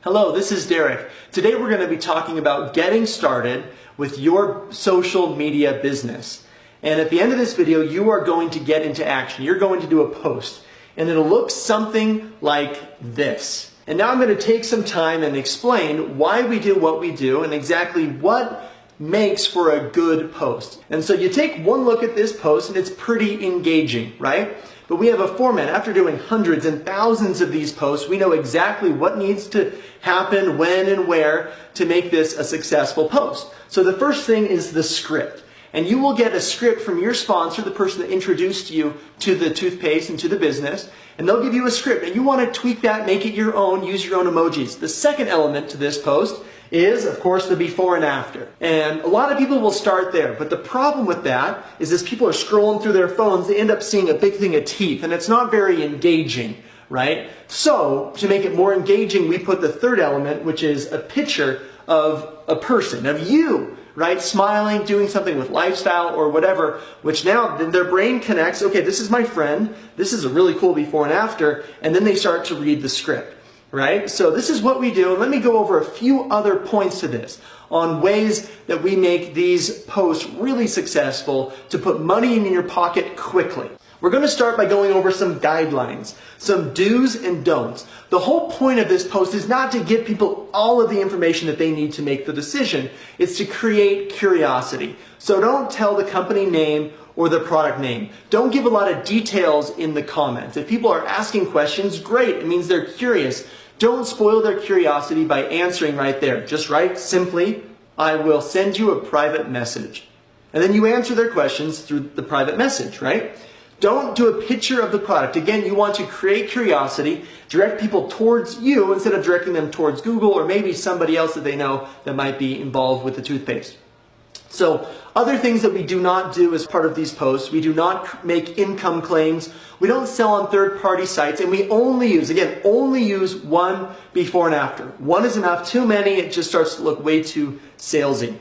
Hello, this is Derek. Today we're going to be talking about getting started with your social media business. And at the end of this video, you are going to get into action. You're going to do a post. And it'll look something like this. And now I'm going to take some time and explain why we do what we do and exactly what makes for a good post. And so you take one look at this post and it's pretty engaging, right? But we have a format. After doing hundreds and thousands of these posts, we know exactly what needs to happen, when and where to make this a successful post. So the first thing is the script. And you will get a script from your sponsor, the person that introduced you to the toothpaste and to the business, and they'll give you a script. And you want to tweak that, make it your own, use your own emojis. The second element to this post is, of course, the before and after. And a lot of people will start there, but the problem with that is as people are scrolling through their phones, they end up seeing a big thing of teeth, and it's not very engaging, right? So, to make it more engaging, we put the third element, which is a picture of a person, of you, right? Smiling, doing something with lifestyle or whatever, which now their brain connects, okay, this is my friend, this is a really cool before and after, and then they start to read the script. Right? So this is what we do. And let me go over a few other points to this on ways that we make these posts really successful to put money in your pocket quickly. We're going to start by going over some guidelines, some do's and don'ts. The whole point of this post is not to give people all of the information that they need to make the decision. It's to create curiosity. So don't tell the company name or the product name. Don't give a lot of details in the comments. If people are asking questions, great. It means they're curious. Don't spoil their curiosity by answering right there. Just write simply, I will send you a private message. And then you answer their questions through the private message, right? Don't do a picture of the product. Again, you want to create curiosity, direct people towards you instead of directing them towards Google or maybe somebody else that they know that might be involved with the toothpaste. So, other things that we do not do as part of these posts, we do not make income claims, we don't sell on third-party sites, and we only use one before and after. One is enough, too many, it just starts to look way too salesy.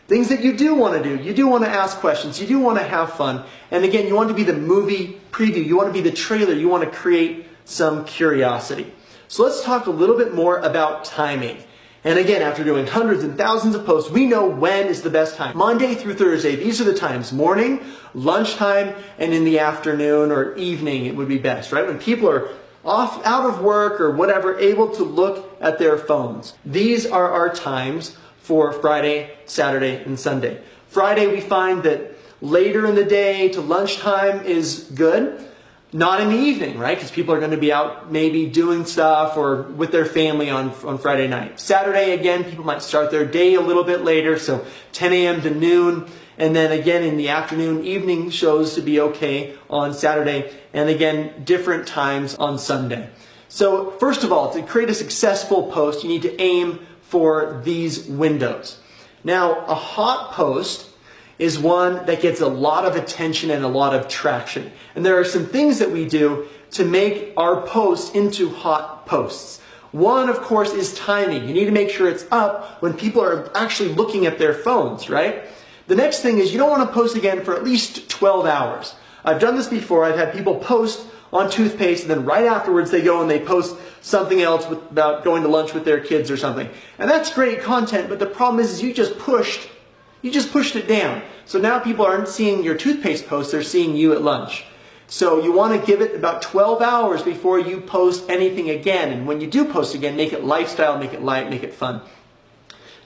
Things that you do want to do, you do want to ask questions, you do want to have fun, and again, you want to be the movie preview, you want to be the trailer, you want to create some curiosity. So let's talk a little bit more about timing. And again, after doing hundreds and thousands of posts, we know when is the best time. Monday through Thursday, these are the times. Morning, lunchtime, and in the afternoon or evening, it would be best, right? When people are out of work or whatever, able to look at their phones. These are our times for Friday, Saturday, and Sunday. Friday, we find that later in the day to lunchtime is good. Not in the evening, right? Because people are going to be out maybe doing stuff or with their family on Friday night. Saturday, again, people might start their day a little bit later, so 10 a.m. to noon. And then again in the afternoon, evening shows to be okay on Saturday. And again, different times on Sunday. So first of all, to create a successful post, you need to aim for these windows. Now, a hot post is one that gets a lot of attention and a lot of traction. And there are some things that we do to make our posts into hot posts. One, of course, is timing. You need to make sure it's up when people are actually looking at their phones, right? The next thing is you don't want to post again for at least 12 hours. I've done this before. I've had people post on toothpaste and then right afterwards they go and they post something else about going to lunch with their kids or something. And that's great content, but the problem is you just pushed it down. So now people aren't seeing your toothpaste post, they're seeing you at lunch. So you want to give it about 12 hours before you post anything again. And when you do post again, make it lifestyle, make it light, make it fun.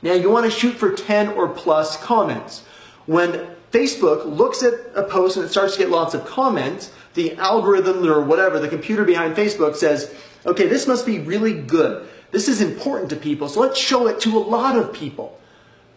Now you want to shoot for 10 or plus comments. When Facebook looks at a post and it starts to get lots of comments, the algorithm or whatever, the computer behind Facebook says, okay, this must be really good. This is important to people, so let's show it to a lot of people,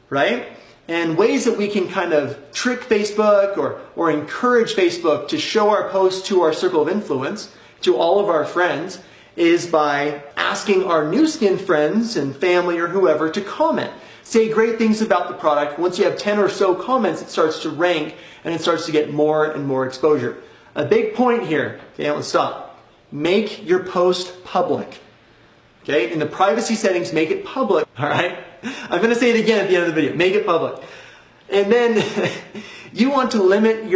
right? And ways that we can kind of trick Facebook or encourage Facebook to show our posts to our circle of influence, to all of our friends, is by asking our new skin friends and family or whoever to comment. Say great things about the product. Once you have 10 or so comments, it starts to rank and it starts to get more and more exposure. A big point here, okay, let's stop. Make your post public. Okay, in the privacy settings, make it public, all right? I'm going to say it again at the end of the video. Make it public. And then You want to limit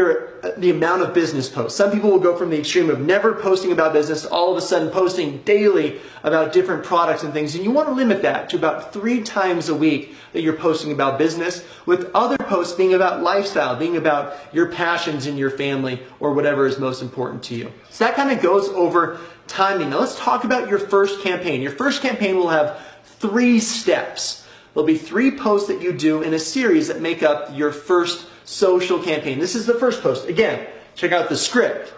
the amount of business posts. Some people will go from the extreme of never posting about business to all of a sudden posting daily about different products and things. And you want to limit that to about 3 times a week that you're posting about business, with other posts being about lifestyle, being about your passions in your family or whatever is most important to you. So that kind of goes over timing. Now let's talk about your first campaign. Your first campaign will have 3 steps. There'll be 3 posts that you do in a series that make up your first social campaign. This is the first post. Again, check out the script,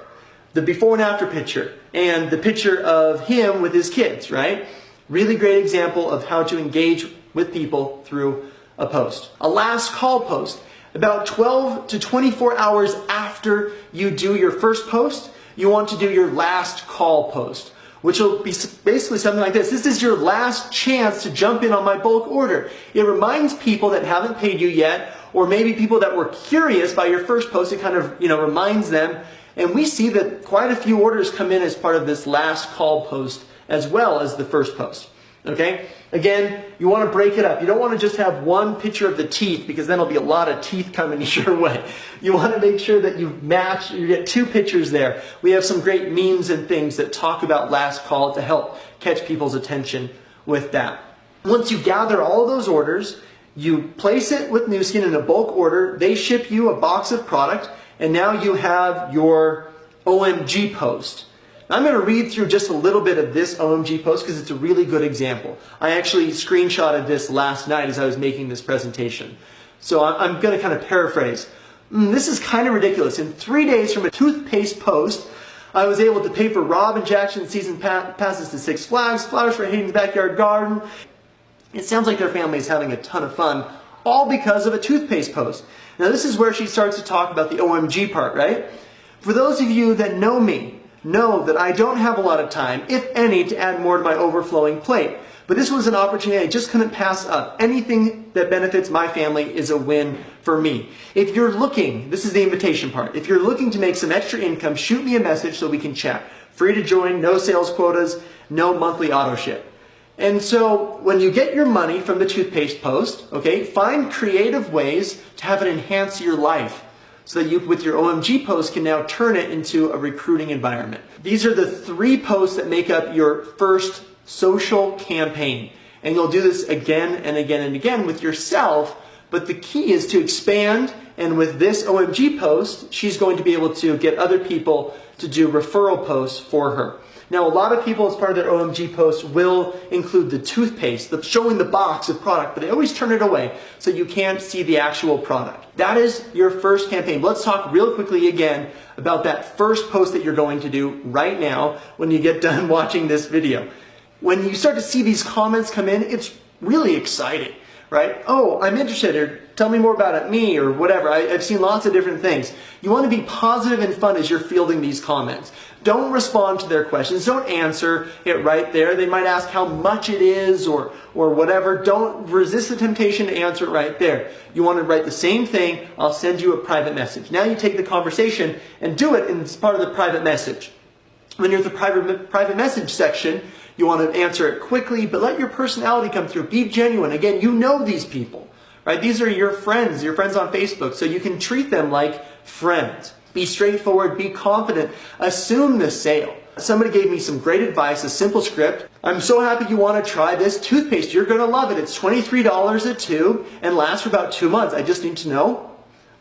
the before and after picture, and the picture of him with his kids, right? Really great example of how to engage with people through a post. A last call post. About 12 to 24 hours after you do your first post, you want to do your last call post, which will be basically something like this. This is your last chance to jump in on my bulk order. It reminds people that haven't paid you yet, or maybe people that were curious by your first post. It kind of, reminds them. And we see that quite a few orders come in as part of this last call post as well as the first post. Okay? Again, you want to break it up. You don't want to just have one picture of the teeth, because then there'll be a lot of teeth coming your way. You want to make sure that you get 2 pictures there. We have some great memes and things that talk about last call to help catch people's attention with that. Once you gather all those orders, you place it with Nu Skin in a bulk order. They ship you a box of product, and now you have your OMG post. I'm going to read through just a little bit of this OMG post because it's a really good example. I actually screenshotted this last night as I was making this presentation. So I'm going to kind of paraphrase. This is kind of ridiculous. In 3 days from a toothpaste post, I was able to pay for Rob and Jackson season passes to 6 Flags, flowers for Hayden's backyard garden. It sounds like their family is having a ton of fun, all because of a toothpaste post. Now this is where she starts to talk about the OMG part, right? For those of you that know me, know that I don't have a lot of time, if any, to add more to my overflowing plate. But this was an opportunity I just couldn't pass up. Anything that benefits my family is a win for me. If you're looking, this is the invitation part, if you're looking to make some extra income, shoot me a message so we can chat. Free to join, no sales quotas, no monthly auto ship. And so when you get your money from the toothpaste post, okay, find creative ways to have it enhance your life, so that you, with your OMG post, can now turn it into a recruiting environment. These are the 3 posts that make up your first social campaign. And you'll do this again and again and again with yourself, but the key is to expand, and with this OMG post, she's going to be able to get other people to do referral posts for her. Now, a lot of people, as part of their OMG post, will include the toothpaste, showing the box of product, but they always turn it away so you can't see the actual product. That is your first campaign. Let's talk real quickly again about that first post that you're going to do right now when you get done watching this video. When you start to see these comments come in, it's really exciting, right? Oh, I'm interested, or tell me more about it, me, or whatever. I've seen lots of different things. You want to be positive and fun as you're fielding these comments. Don't respond to their questions. Don't answer it right there. They might ask how much it is or whatever. Don't resist the temptation to answer it right there. You want to write the same thing. I'll send you a private message. Now you take the conversation and do it as part of the private message. When you're at the private message section, you want to answer it quickly, but let your personality come through. Be genuine. Again, you know these people, right? These are your friends on Facebook, so you can treat them like friends. Be straightforward, be confident, assume the sale. Somebody gave me some great advice, a simple script. I'm so happy you want to try this toothpaste. You're going to love it. It's $23 a tube and lasts for about 2 months. I just need to know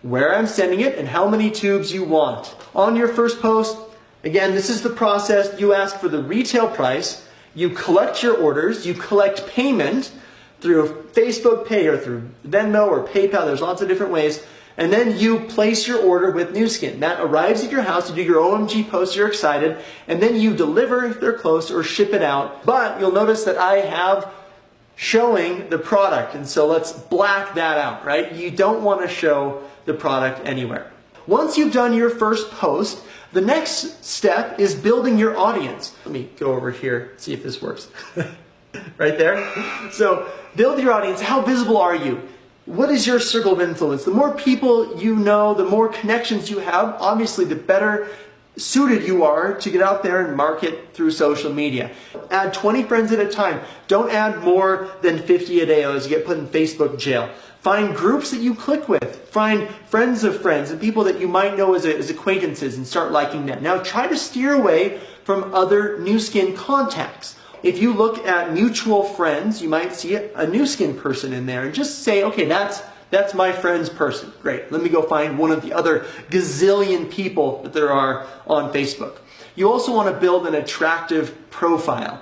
where I'm sending it and how many tubes you want. On your first post, again, this is the process. You ask for the retail price. You collect your orders. You collect payment through Facebook Pay or through Venmo or PayPal. There's lots of different ways. And then you place your order with Nu Skin. That arrives at your house. You do your OMG post, you're excited, and then you deliver if they're close or ship it out. But you'll notice that I have showing the product, and so let's black that out, right? You don't want to show the product anywhere. Once you've done your first post, the next step is building your audience. Let me go over here, see if this works. Right there? So build your audience. How visible are you? What is your circle of influence? The more people you know, the more connections you have, obviously the better suited you are to get out there and market through social media. Add 20 friends at a time. Don't add more than 50 a day, as you get put in Facebook jail. Find groups that you click with. Find friends of friends and people that you might know as acquaintances and start liking them. Now try to steer away from other Nu Skin contacts. If you look at mutual friends, you might see a Nu Skin person in there and just say, okay, that's my friend's person. Great, let me go find one of the other gazillion people that there are on Facebook. You also want to build an attractive profile.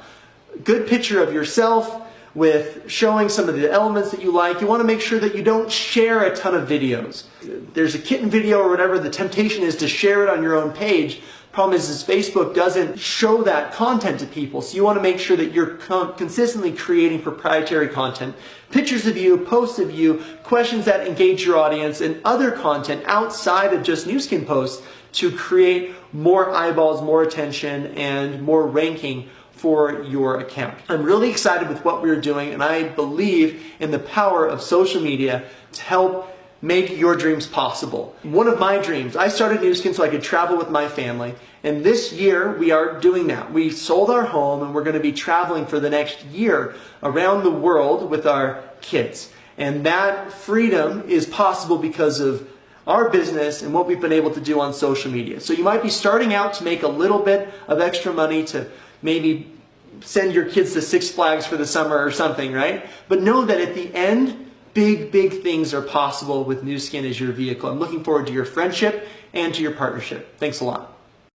Good picture of yourself with showing some of the elements that you like. You want to make sure that you don't share a ton of videos. There's a kitten video or whatever, the temptation is to share it on your own page. Problem is Facebook doesn't show that content to people, so you want to make sure that you're consistently creating proprietary content, pictures of you, posts of you, questions that engage your audience, and other content outside of just Nu Skin posts to create more eyeballs, more attention, and more ranking for your account. I'm really excited with what we're doing, and I believe in the power of social media to help make your dreams possible. One of my dreams, I started Nu Skin so I could travel with my family, and this year we are doing that. We sold our home and we're going to be traveling for the next year around the world with our kids. And that freedom is possible because of our business and what we've been able to do on social media. So you might be starting out to make a little bit of extra money to maybe send your kids to Six Flags for the summer or something, right? But know that at the end, big things are possible with Nu Skin as your vehicle. I'm looking forward to your friendship and to your partnership. Thanks a lot.